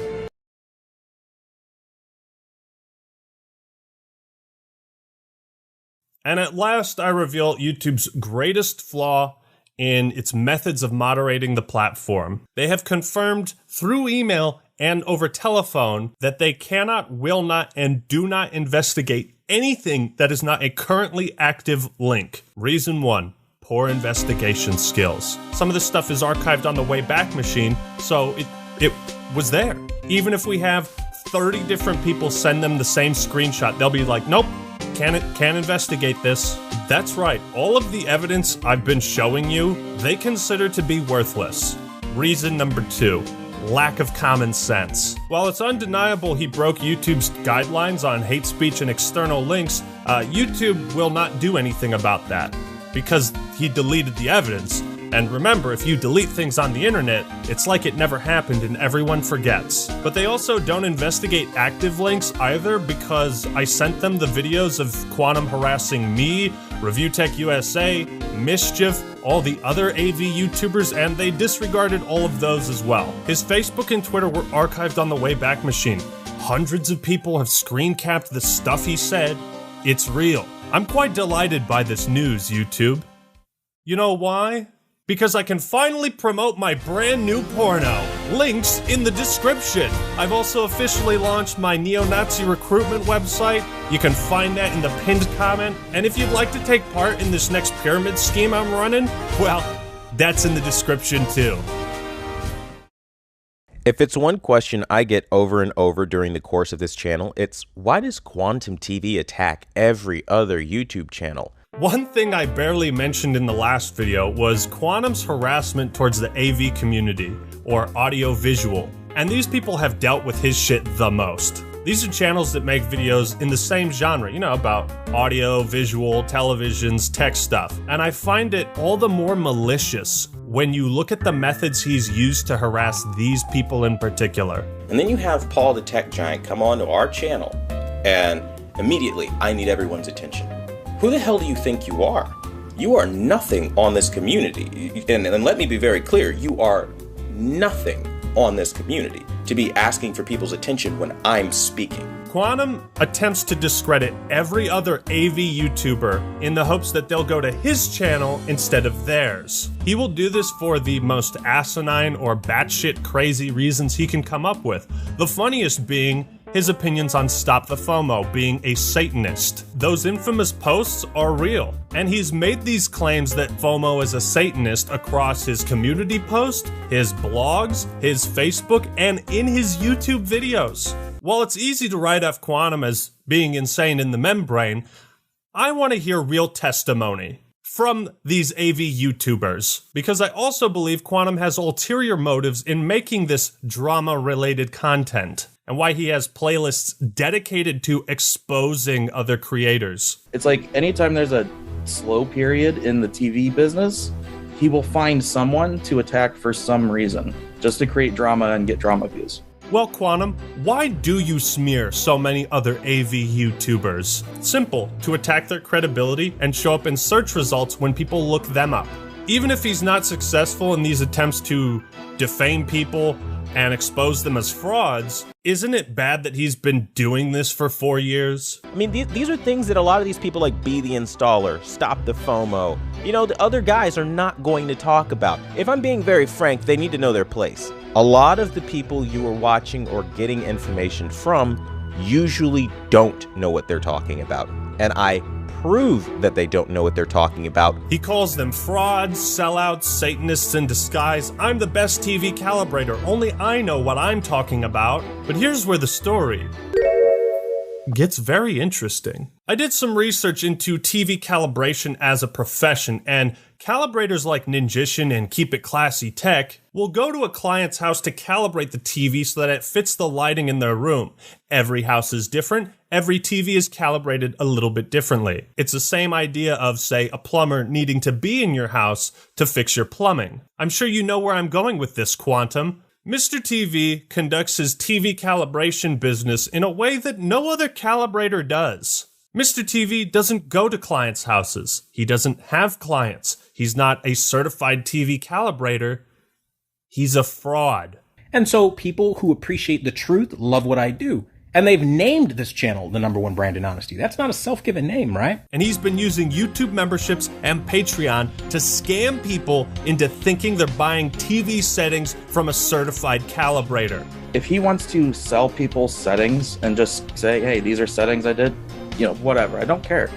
And at last, I reveal YouTube's greatest flaw in its methods of moderating the platform. They have confirmed through email and over telephone that they cannot, will not, and do not investigate anything that is not a currently active link. Reason 1, poor investigation skills. Some of this stuff is archived on the Wayback Machine, so it was there. Even if we have 30 different people send them the same screenshot, they'll be like, nope. Can't investigate this. That's right, all of the evidence I've been showing you, they consider to be worthless. Reason number 2, lack of common sense. While it's undeniable he broke YouTube's guidelines on hate speech and external links, YouTube will not do anything about that because he deleted the evidence. And remember, if you delete things on the internet, it's like it never happened and everyone forgets. But they also don't investigate active links either because I sent them the videos of Quantum harassing me, Review Tech USA, Mischief, all the other AV YouTubers, and they disregarded all of those as well. His Facebook and Twitter were archived on the Wayback Machine. Hundreds of people have screen capped the stuff he said. It's real. I'm quite delighted by this news, YouTube. You know why? Because I can finally promote my brand new porno. Links in the description. I've also officially launched my neo-Nazi recruitment website. You can find that in the pinned comment. And if you'd like to take part in this next pyramid scheme I'm running, well, that's in the description too. If it's one question I get over and over during the course of this channel, it's why does Quantum TV attack every other YouTube channel? One thing I barely mentioned in the last video was Quantum's harassment towards the AV community, or audio-visual, and these people have dealt with his shit the most. These are channels that make videos in the same genre, you know, about audio, visual, televisions, tech stuff, and I find it all the more malicious when you look at the methods he's used to harass these people in particular. And then you have Paul the Tech Giant come onto our channel, and immediately I need everyone's attention. Who the hell do you think you are? You are nothing on this community. And let me be very clear, you are nothing on this community to be asking for people's attention when I'm speaking. Quantum attempts to discredit every other AV YouTuber in the hopes that they'll go to his channel instead of theirs. He will do this for the most asinine or batshit crazy reasons he can come up with. The funniest being his opinions on Stop the FOMO, being a Satanist. Those infamous posts are real, and he's made these claims that FOMO is a Satanist across his community post, his blogs, his Facebook, and in his YouTube videos. While it's easy to write off Quantum as being insane in the membrane, I want to hear real testimony from these AV YouTubers, because I also believe Quantum has ulterior motives in making this drama-related content, and why he has playlists dedicated to exposing other creators. It's like anytime there's a slow period in the TV business, he will find someone to attack for some reason, just to create drama and get drama views. Well, Quantum, why do you smear so many other AV YouTubers? Simple, to attack their credibility and show up in search results when people look them up. Even if he's not successful in these attempts to defame people and expose them as frauds, isn't it bad that he's been doing this for 4 years? I mean, these are things that a lot of these people like Be the Installer, Stop the FOMO, you know, the other guys are not going to talk about. If I'm being very frank, they need to know their place. A lot of the people you are watching or getting information from usually don't know what they're talking about. And I prove that they don't know what they're talking about. He calls them frauds, sellouts, Satanists in disguise. I'm the best TV calibrator. Only I know what I'm talking about. But here's where the story gets very interesting. I did some research into TV calibration as a profession, and calibrators like Ninjician and Keep It Classy Tech will go to a client's house to calibrate the TV so that it fits the lighting in their room. Every house is different. Every TV is calibrated a little bit differently. It's the same idea of, say, a plumber needing to be in your house to fix your plumbing. I'm sure you know where I'm going with this, Quantum. Mr. TV conducts his TV calibration business in a way that no other calibrator does. Mr. TV doesn't go to clients' houses. He doesn't have clients. He's not a certified TV calibrator. He's a fraud. And so people who appreciate the truth love what I do. And they've named this channel the #1 brand in honesty. That's not a self-given name, right? And he's been using YouTube memberships and Patreon to scam people into thinking they're buying TV settings from a certified calibrator. If he wants to sell people settings and just say, hey, these are settings I did, you know, whatever, I don't care.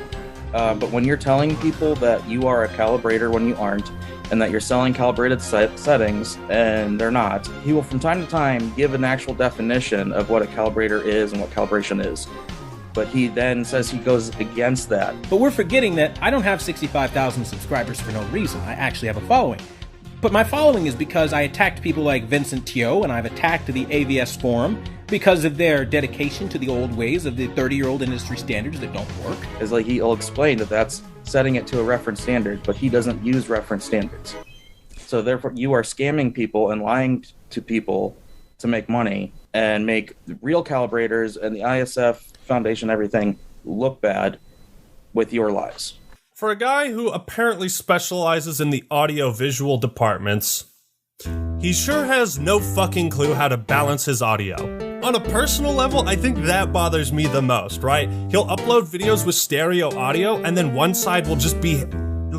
But when you're telling people that you are a calibrator when you aren't, and that you're selling calibrated settings and they're not, he will from time to time give an actual definition of what a calibrator is and what calibration is. But he then says he goes against that. But we're forgetting that I don't have 65,000 subscribers for no reason. I actually have a following. But my following is because I attacked people like Vincent Teo, and I've attacked the AVS forum because of their dedication to the old ways of the 30-year-old industry standards that don't work. It's like he'll explain that that's setting it to a reference standard, but he doesn't use reference standards. So therefore, you are scamming people and lying to people to make money and make real calibrators and the ISF Foundation, everything, look bad with your lies. For a guy who apparently specializes in the audio-visual departments, he sure has no fucking clue how to balance his audio. On a personal level, I think that bothers me the most, right? He'll upload videos with stereo audio, and then one side will just be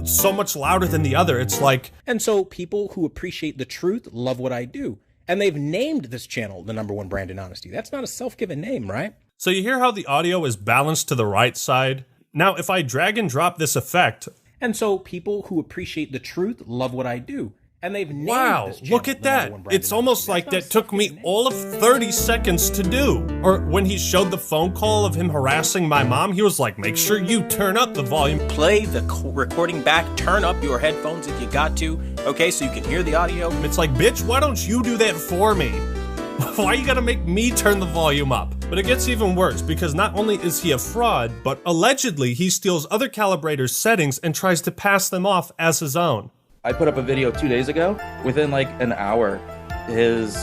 so much louder than the other. It's like... And so people who appreciate the truth love what I do. And they've named this channel the #1 brand in honesty. That's not a self-given name, right? So you hear how the audio is balanced to the right side? Now, if I drag and drop this effect... And so people who appreciate the truth love what I do. And they've named this channel look at that. It's almost like that took me all of 30 seconds to do. Or when he showed the phone call of him harassing my mom, he was like, make sure you turn up the volume. Play the recording back, turn up your headphones if you got to, okay, so you can hear the audio. It's like, bitch, why don't you do that for me? Why you gotta make me turn the volume up? But it gets even worse, because not only is he a fraud, but allegedly he steals other calibrators' settings and tries to pass them off as his own. I put up a video 2 days ago. Within like an hour, his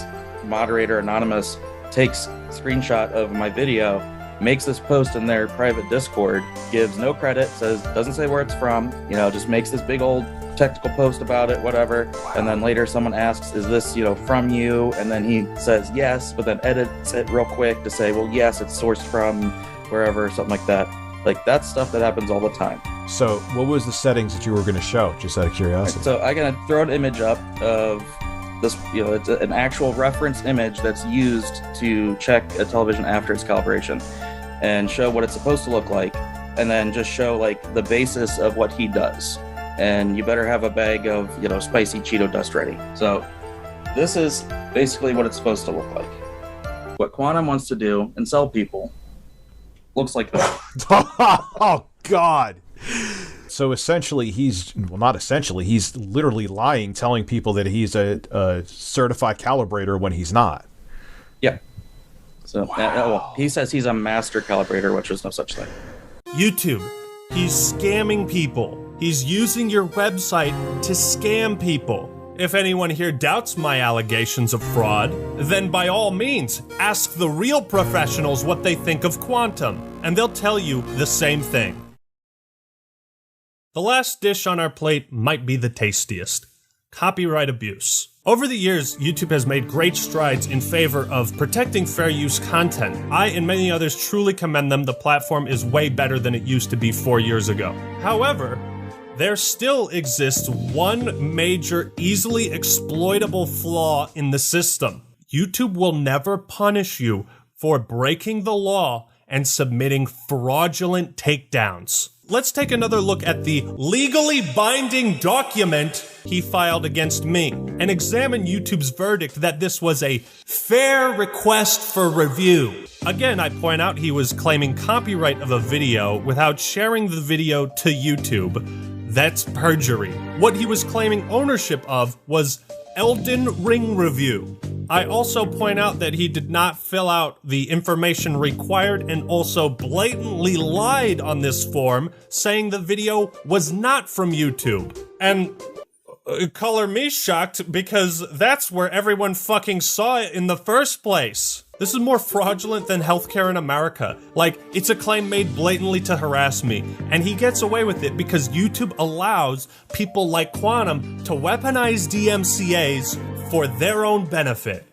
moderator, Anonymous, takes a screenshot of my video, makes this post in their private Discord, gives no credit, doesn't say where it's from, you know, just makes this big old technical post about it, whatever. And then later someone asks, is this, you know, from you? And then he says yes, but then edits it real quick to say, well, yes, it's sourced from wherever, something like that. Like, that's stuff that happens all the time. So what was the settings that you were going to show, just out of curiosity? So I'm going to throw an image up of this, you know, it's an actual reference image that's used to check a television after its calibration and show what it's supposed to look like, and then just show like the basis of what he does. And you better have a bag of, you know, spicy Cheeto dust ready. So this is basically what it's supposed to look like. What Quantum wants to do and sell people looks like that. Oh, God. So essentially, he's literally lying, telling people that he's a certified calibrator when he's not. Yeah. So well, he says he's a master calibrator, which is no such thing. YouTube, he's scamming people. He's using your website to scam people. If anyone here doubts my allegations of fraud, then by all means, ask the real professionals what they think of Quantum, and they'll tell you the same thing. The last dish on our plate might be the tastiest: copyright abuse. Over the years, YouTube has made great strides in favor of protecting fair use content. I and many others truly commend them. The platform is way better than it used to be 4 years ago. However, there still exists one major, easily exploitable flaw in the system. YouTube will never punish you for breaking the law and submitting fraudulent takedowns. Let's take another look at the legally binding document he filed against me and examine YouTube's verdict that this was a fair request for review. Again, I point out he was claiming copyright of a video without sharing the video to YouTube. That's perjury. What he was claiming ownership of was Elden Ring review. I also point out that he did not fill out the information required and also blatantly lied on this form, saying the video was not from YouTube. And color me shocked, because that's where everyone fucking saw it in the first place. This is more fraudulent than healthcare in America. Like, it's a claim made blatantly to harass me, and he gets away with it because YouTube allows people like Quantum to weaponize DMCAs for their own benefit.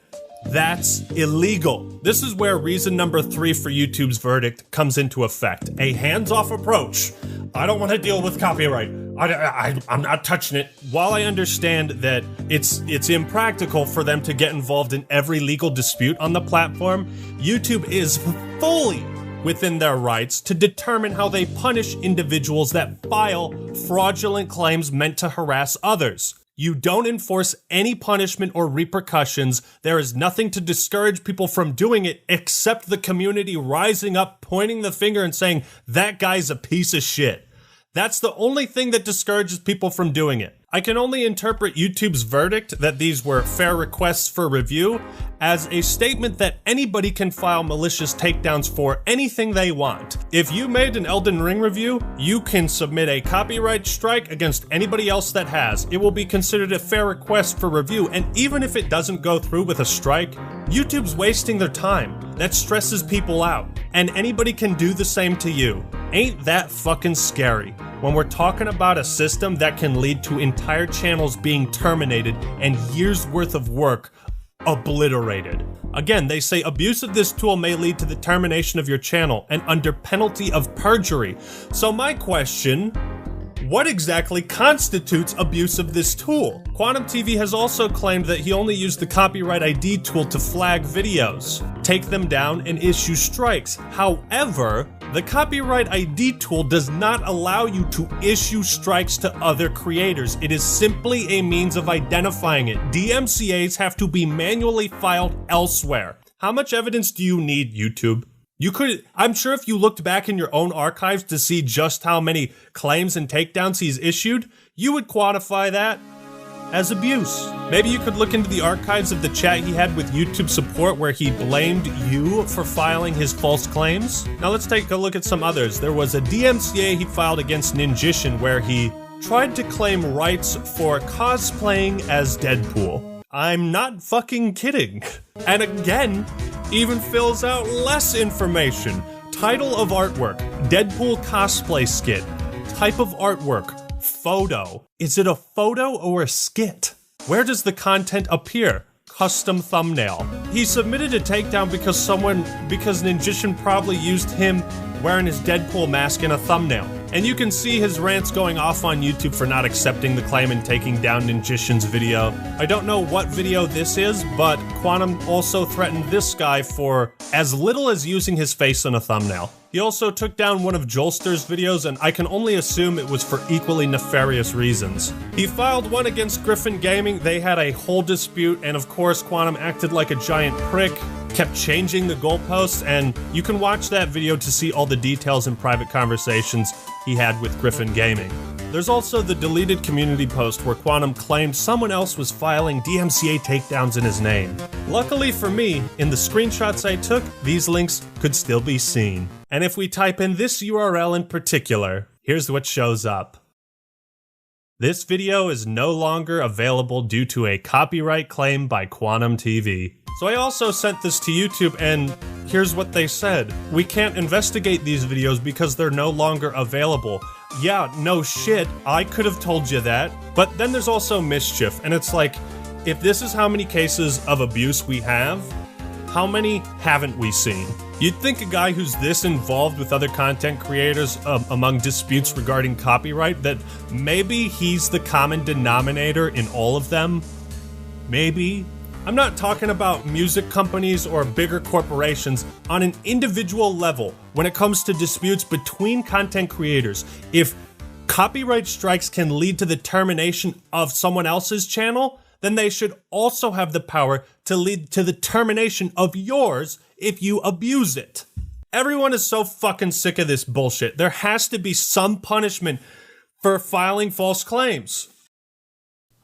That's illegal. This is where reason number 3 for YouTube's verdict comes into effect. A hands-off approach. I don't want to deal with copyright. I'm not touching it. While I understand that it's impractical for them to get involved in every legal dispute on the platform, YouTube is fully within their rights to determine how they punish individuals that file fraudulent claims meant to harass others. You don't enforce any punishment or repercussions. There is nothing to discourage people from doing it except the community rising up, pointing the finger and saying, that guy's a piece of shit. That's the only thing that discourages people from doing it. I can only interpret YouTube's verdict that these were fair requests for review as a statement that anybody can file malicious takedowns for anything they want. If you made an Elden Ring review, you can submit a copyright strike against anybody else that has. It will be considered a fair request for review, and even if it doesn't go through with a strike, YouTube's wasting their time. That stresses people out, and anybody can do the same to you. Ain't that fucking scary? When we're talking about a system that can lead to entire channels being terminated and years worth of work obliterated. Again, they say abuse of this tool may lead to the termination of your channel and under penalty of perjury. So my question, what exactly constitutes abuse of this tool? Quantum TV has also claimed that he only used the copyright ID tool to flag videos, take them down, and issue strikes. However, the copyright ID tool does not allow you to issue strikes to other creators. It is simply a means of identifying it. DMCAs have to be manually filed elsewhere. How much evidence do you need, YouTube? I'm sure if you looked back in your own archives to see just how many claims and takedowns he's issued, you would quantify that as abuse. Maybe you could look into the archives of the chat he had with YouTube support where he blamed you for filing his false claims. Now let's take a look at some others. There was a DMCA he filed against Ninjishin where he tried to claim rights for cosplaying as Deadpool. I'm not fucking kidding. And again, even fills out less information. Title of artwork, Deadpool cosplay skit. Type of artwork, photo. Is it a photo or a skit? Where does the content appear? Custom thumbnail. He submitted a takedown because Ninjishin probably used him wearing his Deadpool mask in a thumbnail. And you can see his rants going off on YouTube for not accepting the claim and taking down Ninjishin's video. I don't know what video this is, but Quantum also threatened this guy for as little as using his face in a thumbnail. He also took down one of Jolster's videos, and I can only assume it was for equally nefarious reasons. He filed one against Griffin Gaming. They had a whole dispute, and of course Quantum acted like a giant prick, kept changing the goalposts, and you can watch that video to see all the details and private conversations he had with Griffin Gaming. There's also the deleted community post where Quantum claimed someone else was filing DMCA takedowns in his name. Luckily for me, in the screenshots I took, these links could still be seen. And if we type in this URL in particular, here's what shows up. This video is no longer available due to a copyright claim by Quantum TV. So I also sent this to YouTube, and here's what they said. We can't investigate these videos because they're no longer available. Yeah, no shit, I could have told you that. But then there's also mischief, and it's like, if this is how many cases of abuse we have, how many haven't we seen? You'd think a guy who's this involved with other content creators among disputes regarding copyright, that maybe he's the common denominator in all of them? Maybe? I'm not talking about music companies or bigger corporations. On an individual level, when it comes to disputes between content creators, if copyright strikes can lead to the termination of someone else's channel, then they should also have the power to lead to the termination of yours if you abuse it. Everyone is so fucking sick of this bullshit. There has to be some punishment for filing false claims.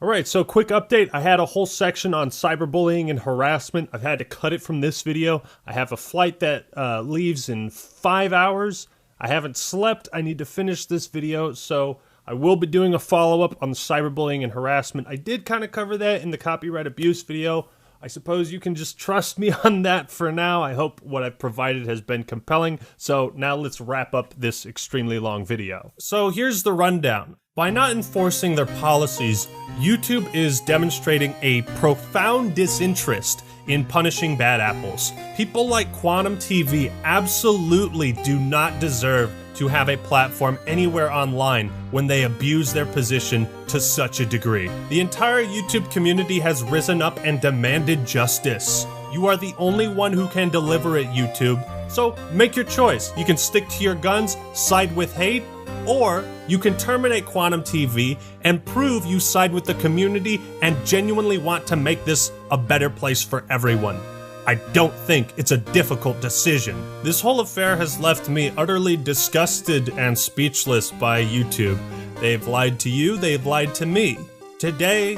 Alright, so quick update. I had a whole section on cyberbullying and harassment. I've had to cut it from this video. I have a flight that leaves in 5 hours. I haven't slept. I need to finish this video, so I will be doing a follow-up on the cyberbullying and harassment. I did kind of cover that in the copyright abuse video. I suppose you can just trust me on that for now. I hope what I've provided has been compelling. So now let's wrap up this extremely long video. So here's the rundown. By not enforcing their policies, YouTube is demonstrating a profound disinterest in punishing bad apples. People like Quantum TV absolutely do not deserve to have a platform anywhere online when they abuse their position to such a degree. The entire YouTube community has risen up and demanded justice. You are the only one who can deliver it, YouTube. So make your choice. You can stick to your guns, side with hate, or you can terminate Quantum TV and prove you side with the community and genuinely want to make this a better place for everyone. I don't think it's a difficult decision. This whole affair has left me utterly disgusted and speechless by YouTube. They've lied to you, they've lied to me. Today,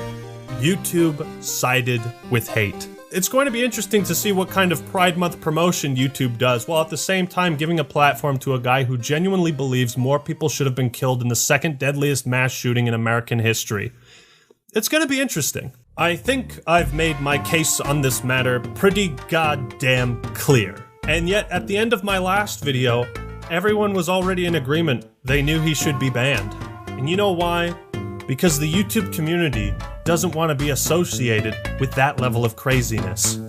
YouTube sided with hate. It's going to be interesting to see what kind of Pride Month promotion YouTube does, while at the same time giving a platform to a guy who genuinely believes more people should have been killed in the second deadliest mass shooting in American history. It's going to be interesting. I think I've made my case on this matter pretty goddamn clear. And yet, at the end of my last video, everyone was already in agreement. They knew he should be banned. And you know why? Because the YouTube community doesn't want to be associated with that level of craziness.